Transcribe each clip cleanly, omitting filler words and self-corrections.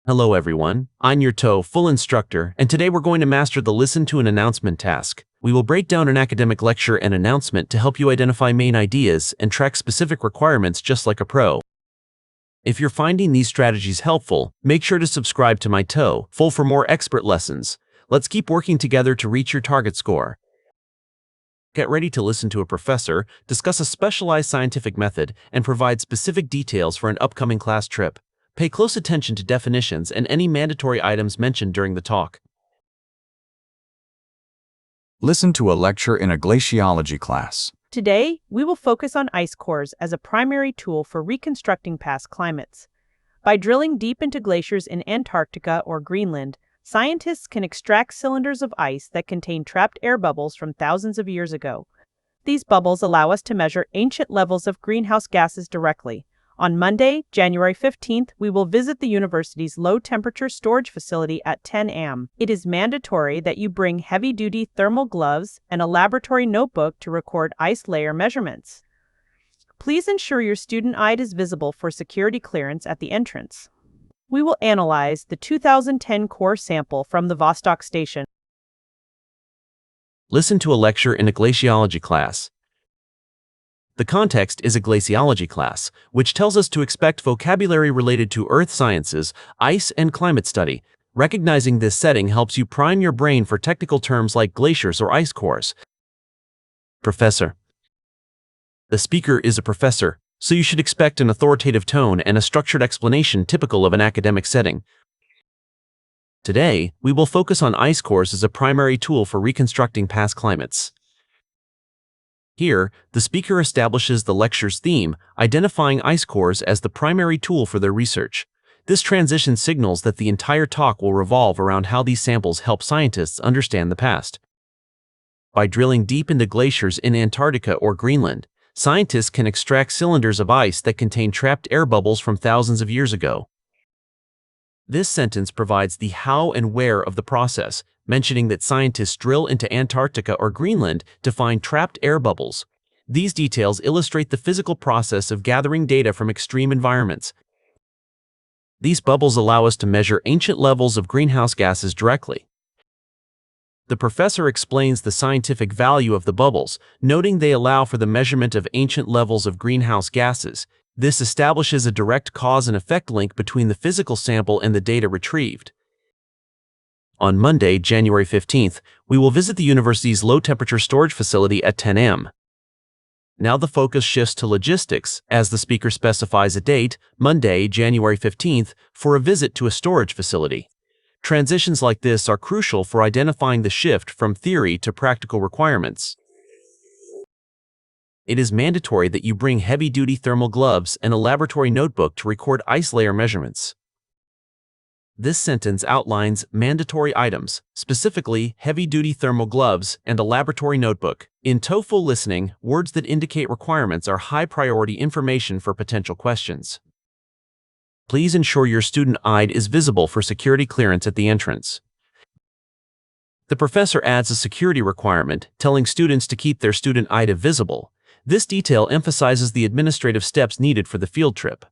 Hello everyone, I'm your TOEFL instructor, and today we're going to master the Listen to an Announcement task. We will break down an academic lecture and announcement to help you identify main ideas and track specific requirements just like a pro. If you're finding these strategies helpful, make sure to subscribe to my TOEFL for more expert lessons. Let's keep working together to reach your target score. Get ready to listen to a professor discuss a specialized scientific method and provide specific details for an upcoming class trip. Pay close attention to definitions and any mandatory items mentioned during the talk. Listen to a lecture in a glaciology class. Today, we will focus on ice cores as a primary tool for reconstructing past climates. By drilling deep into glaciers in Antarctica or Greenland, scientists can extract cylinders of ice that contain trapped air bubbles from thousands of years ago. These bubbles allow us to measure ancient levels of greenhouse gases directly. On Monday, January 15th, we will visit the university's low-temperature storage facility at 10 a.m. It is mandatory that you bring heavy-duty thermal gloves and a laboratory notebook to record ice layer measurements. Please ensure your student ID is visible for security clearance at the entrance. We will analyze the 2010 core sample from the Vostok station. Listen to a lecture in a glaciology class. The context is a glaciology class, which tells us to expect vocabulary related to earth sciences, ice, and climate study. Recognizing this setting helps you prime your brain for technical terms like glaciers or ice cores. Professor. The speaker is a professor, so you should expect an authoritative tone and a structured explanation typical of an academic setting. Today, we will focus on ice cores as a primary tool for reconstructing past climates. Here, the speaker establishes the lecture's theme, identifying ice cores as the primary tool for their research. This transition signals that the entire talk will revolve around how these samples help scientists understand the past. By drilling deep into glaciers in Antarctica or Greenland, scientists can extract cylinders of ice that contain trapped air bubbles from thousands of years ago. This sentence provides the how and where of the process, mentioning that scientists drill into Antarctica or Greenland to find trapped air bubbles. These details illustrate the physical process of gathering data from extreme environments. These bubbles allow us to measure ancient levels of greenhouse gases directly. The professor explains the scientific value of the bubbles, noting they allow for the measurement of ancient levels of greenhouse gases. This establishes a direct cause and effect link between the physical sample and the data retrieved. On Monday, January 15th, we will visit the university's low-temperature storage facility at 10 a.m. Now the focus shifts to logistics, as the speaker specifies a date, Monday, January 15th, for a visit to a storage facility. Transitions like this are crucial for identifying the shift from theory to practical requirements. It is mandatory that you bring heavy-duty thermal gloves and a laboratory notebook to record ice layer measurements. This sentence outlines mandatory items, specifically heavy-duty thermal gloves and a laboratory notebook. In TOEFL Listening, words that indicate requirements are high-priority information for potential questions. Please ensure your student ID is visible for security clearance at the entrance. The professor adds a security requirement, telling students to keep their student ID visible. This detail emphasizes the administrative steps needed for the field trip.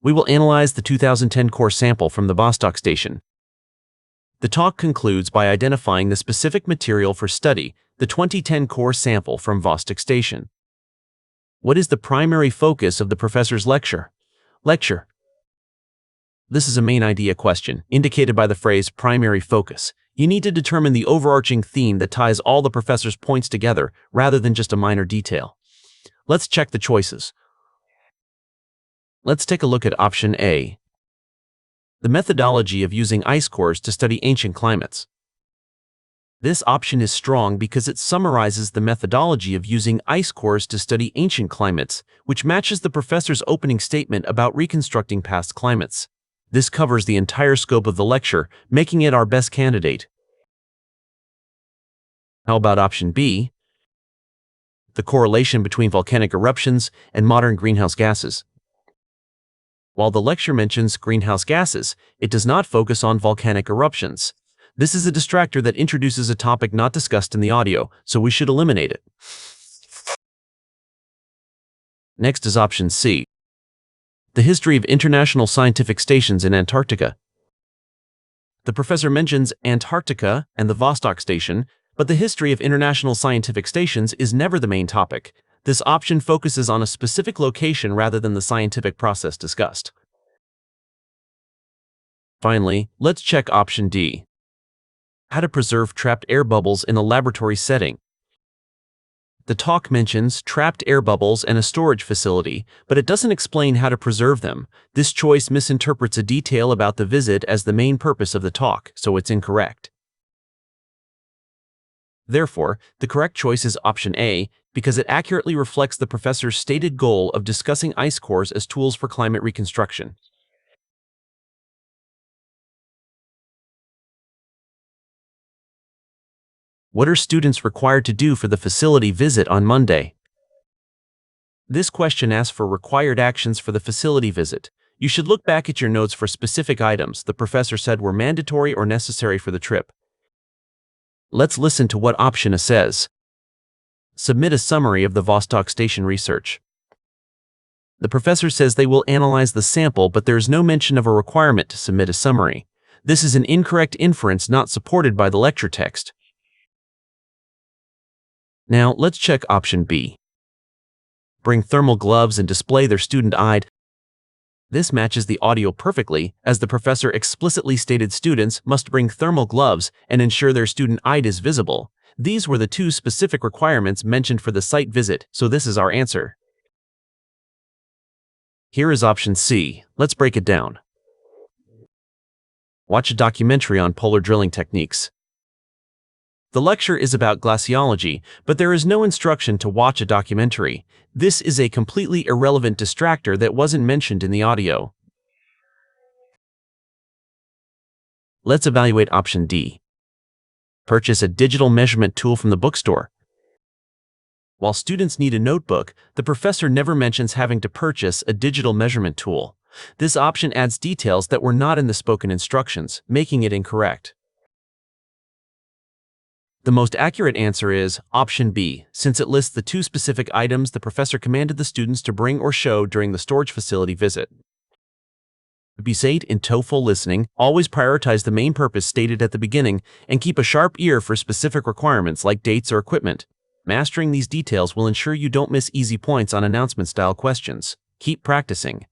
We will analyze the 2010 core sample from the Vostok station. The talk concludes by identifying the specific material for study, the 2010 core sample from Vostok station. What is the primary focus of the professor's lecture? This is a main idea question, indicated by the phrase primary focus. You need to determine the overarching theme that ties all the professor's points together, rather than just a minor detail. Let's check the choices. Let's take a look at option A. The methodology of using ice cores to study ancient climates. This option is strong because it summarizes the methodology of using ice cores to study ancient climates, which matches the professor's opening statement about reconstructing past climates. This covers the entire scope of the lecture, making it our best candidate. How about option B? The correlation between volcanic eruptions and modern greenhouse gases. While the lecture mentions greenhouse gases, it does not focus on volcanic eruptions. This is a distractor that introduces a topic not discussed in the audio, so we should eliminate it. Next is option C. The history of international scientific stations in Antarctica. The professor mentions Antarctica and the Vostok Station, but the history of international scientific stations is never the main topic. This option focuses on a specific location rather than the scientific process discussed. Finally, let's check option D. How to preserve trapped air bubbles in a laboratory setting. The talk mentions trapped air bubbles and a storage facility, but it doesn't explain how to preserve them. This choice misinterprets a detail about the visit as the main purpose of the talk, so it's incorrect. Therefore, the correct choice is option A, because it accurately reflects the professor's stated goal of discussing ice cores as tools for climate reconstruction. What are students required to do for the facility visit on Monday? This question asks for required actions for the facility visit. You should look back at your notes for specific items the professor said were mandatory or necessary for the trip. Let's listen to what option A says. Submit a summary of the Vostok Station research. The professor says they will analyze the sample, but there is no mention of a requirement to submit a summary. This is an incorrect inference not supported by the lecture text. Now, let's check option B. Bring thermal gloves and display their student-ID. This matches the audio perfectly, as the professor explicitly stated students must bring thermal gloves and ensure their student-ID is visible. These were the two specific requirements mentioned for the site visit, so this is our answer. Here is option C. Let's break it down. Watch a documentary on polar drilling techniques. The lecture is about glaciology, but there is no instruction to watch a documentary. This is a completely irrelevant distractor that wasn't mentioned in the audio. Let's evaluate option D. Purchase a digital measurement tool from the bookstore. While students need a notebook, the professor never mentions having to purchase a digital measurement tool. This option adds details that were not in the spoken instructions, making it incorrect. The most accurate answer is option B, since it lists the two specific items the professor commanded the students to bring or show during the storage facility visit. Be safe in TOEFL listening, always prioritize the main purpose stated at the beginning and keep a sharp ear for specific requirements like dates or equipment. Mastering these details will ensure you don't miss easy points on announcement-style questions. Keep practicing.